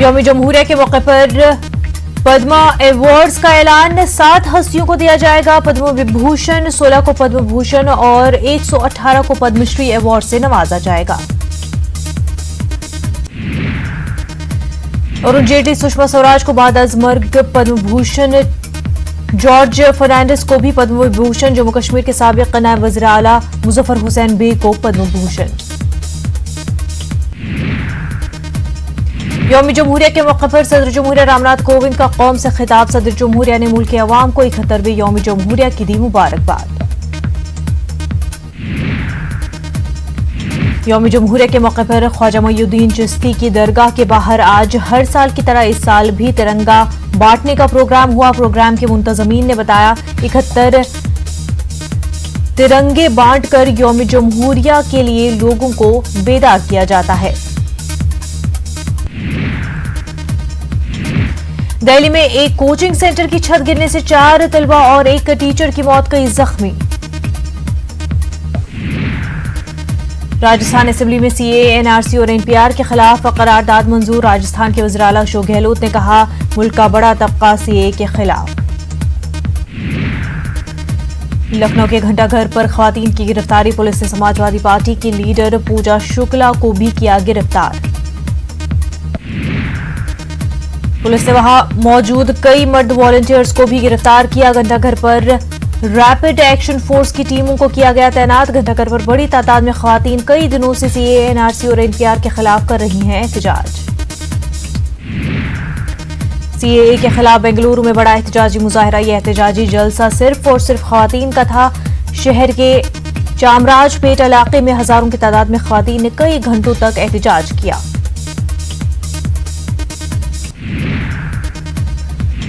यौम जमहूरिया के मौके पर पद्मा अवार्ड्स का ऐलान। 7 हस्तियों को दिया जाएगा पद्म विभूषण, 16 को पद्म भूषण और 118 को पद्मश्री अवार्ड से नवाजा जाएगा। अरुण जेटली, सुषमा स्वराज को बाद अज मर्ग पद्म भूषण, जॉर्ज फर्नांडिस को भी पद्म विभूषण, जम्मू कश्मीर के साबिक नायब वज़ीर आला मुजफ्फर हुसैन बेग को पद्म भूषण। यौम जमहूरिया के मौके पर सदर जमहूरिया रामनाथ कोविंद का कौम से खिताब। सदर जमहूरिया ने मुल्क के अवाम को 71वें यौम जमहूरिया की दी मुबारकबाद। यौम जमहूरिया के मौके पर ख्वाजा मोइनुद्दीन चिश्ती की दरगाह के बाहर आज हर साल की तरह इस साल भी तिरंगा बांटने का प्रोग्राम हुआ। प्रोग्राम के मुंतजमीन ने बताया 71 तिरंगे बांटकर यौम जमहूरिया के लिए लोगों को बेदार किया जाता है। दिल्ली में एक कोचिंग सेंटर की छत गिरने से 4 तलबा और एक टीचर की मौत, कई जख्मी। राजस्थान असेंबली में सीएए, एनआरसी और एनपीआर के खिलाफ करारदाद मंजूर। राजस्थान के वज़ीर आला अशोक गहलोत ने कहा मुल्क का बड़ा तबका सीएए के खिलाफ। लखनऊ के घंटाघर पर खवातीन की गिरफ्तारी। पुलिस ने समाजवादी पार्टी की लीडर पूजा शुक्ला को भी किया गिरफ्तार। पुलिस ने वहां मौजूद कई मर्द वॉलंटियर्स को भी गिरफ्तार किया। घंटाघर पर रैपिड एक्शन फोर्स की टीमों को किया गया तैनात। घंटाघर पर बड़ी तादाद में खवातीन कई दिनों से सीएए, एनआरसी और एनपीआर के खिलाफ कर रही हैं एहतजाज। सीएए के खिलाफ बेंगलुरु में बड़ा एहतजाजी मुजाहरा। यह एहतजाजी जलसा सिर्फ और सिर्फ खवातीन का था। शहर के चामराजपेट इलाके में हजारों की तादाद में खवातीन ने कई घंटों तक एहतजाज किया।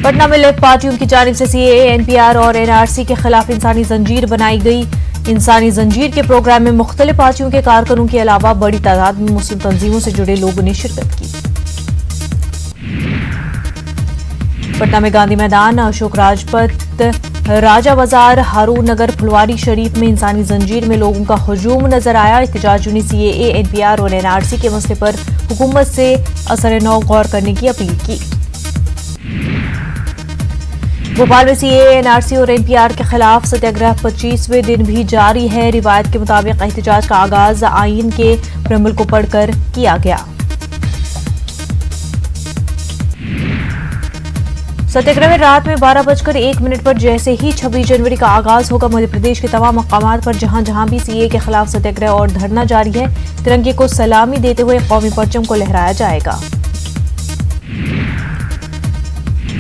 पटना में लेफ्ट पार्टियों की जानिब से सीएए, एनपीआर और एनआरसी के खिलाफ इंसानी जंजीर बनाई गई। इंसानी जंजीर के प्रोग्राम में मुख्तलिफ पार्टियों के कारकुनों के अलावा बड़ी तादाद में मुस्लिम तंजीमों से जुड़े लोगों ने शिरकत की। पटना में गांधी मैदान, अशोक राजपथ, राजा बाजार, हारून नगर, फुलवारी शरीफ में इंसानी जंजीर में लोगों का हुजूम नजर आया। एहतजाजियों ने सीएए, एनपीआर और एनआरसी के मसले पर हुकूमत से असर नौ गौर करने की अपील की। भोपाल में सीएए, एनआरसी और एनपीआर के खिलाफ सत्याग्रह 25वें दिन भी जारी है। रिवायत के मुताबिक एहतजाज का आगाज आईन के प्रमल को पढ़कर किया गया। सत्याग्रह में रात में 12:01 पर जैसे ही 26 जनवरी का आगाज होगा, मध्य प्रदेश के तमाम मकामात पर जहां जहां भी सीएए के खिलाफ सत्याग्रह और धरना जारी है, तिरंगे को सलामी देते हुए कौमी परचम को लहराया जाएगा।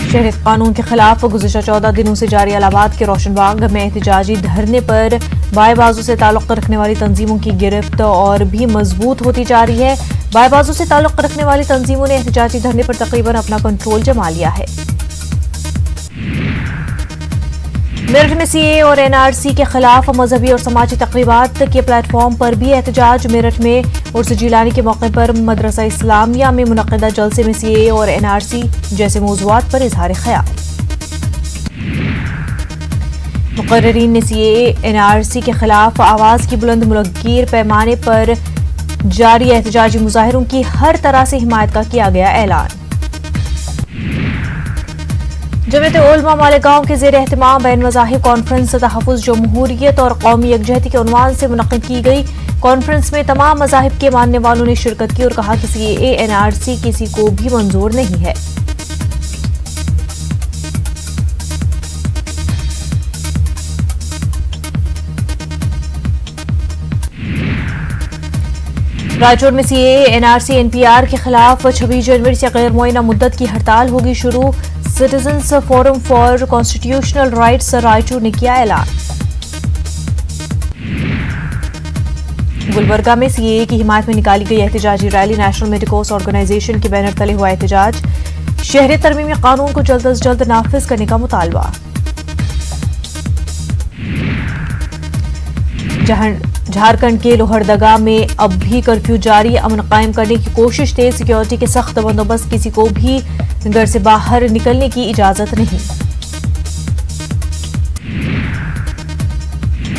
शहरियत कानून के खिलाफ गुज़िश्ता 14 दिनों से जारी इलाहाबाद के रोशनबाग में एहतजाजी धरने पर बाएं बाजू से ताल्लुक रखने वाली तंजीमों की गिरफ्त और भी मजबूत होती जा रही है। बाएं बाजू से ताल्लुक रखने वाली तंजीमों ने एहतजाजी धरने पर तकरीबन अपना कंट्रोल जमा लिया है। मेरठ में सीएए और एनआरसी के खिलाफ मजहबी और समाजी तकरीबात के प्लेटफॉर्म पर भी एहतजाज। मेरठ में उर्स जिलानी के मौके पर मदरसा इस्लामिया में मुनक्किदा जलसे में सीएए और एनआरसी जैसे मौज़ूआत पर इजहार ख्याल। मुकर्रिरीन ने सीएए, एनआरसी के खिलाफ आवाज की बुलंद मुलग्गिर पैमाने पर जारी एहतजाजी मुजाहिरों की हर तरह से हिमायत का किया गया ऐलान। जमीयत उलमा मालेगांव के ज़ेर एहतमाम बैन मज़ाहिब कॉन्फ्रेंस तहफ़्फ़ुज़ जमहूरियत और कौमी यकजहती के उन्वान से मुनक़्क़िद की गई। कॉन्फ्रेंस में तमाम मज़ाहिब के मानने वालों ने शिरकत की और कहा कि सीएए, एनआरसी किसी को भी मंजूर नहीं है। रायचूर में सीएए, एनआरसी, एनपीआर के खिलाफ 26 जनवरी से गैर मुअय्यना मुद्दत की हड़ताल होगी शुरू। Citizens forum for constitutional rights Raichur ने किया ऐलान। गुलबर्गा में सीएए की हिमायत में निकाली गई एहतजाजी रैली। नेशनल मेडिकोस ऑर्गेनाइजेशन के बैनर तले हुआ एहतजाज। शहरी तरमीमी कानून को जल्द अज जल्द नाफिज करने का मुतालबा। झारखंड के लोहरदगा में अब भी कर्फ्यू जारी, अमन कायम करने की कोशिश तेज। सिक्योरिटी के सख्त बंदोबस्त, किसी को भी घर से बाहर निकलने की इजाजत नहीं।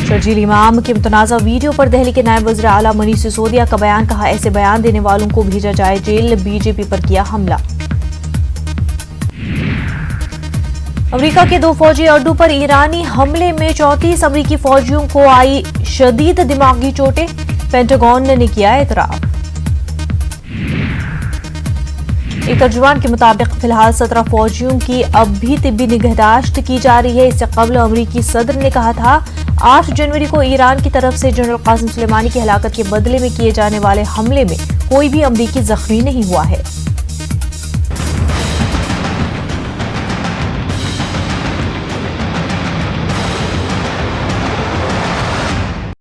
शर्जील इमाम के मुतनाज़ा वीडियो पर दिल्ली के नायब वज़ीर आला मनीष सिसोदिया का बयान, कहा ऐसे बयान देने वालों को भेजा जाए जेल, बीजेपी पर किया हमला। अमेरिका के 2 फौजी अड्डू पर ईरानी हमले में 34 अमेरिकी फौजियों को आई शदीद दिमागी चोटें, पेंटागन ने किया एतराफ। एक तर्जुमान के मुताबिक फिलहाल 17 फौजियों की अब भी तिब्बी निगहदाश्त की जा रही है। इससे कबल अमेरिकी सदर ने कहा था 8 जनवरी को ईरान की तरफ से जनरल कासिम सुलेमानी की हलाकत के बदले में किए जाने वाले हमले में कोई भी अमेरिकी जख्मी नहीं हुआ है।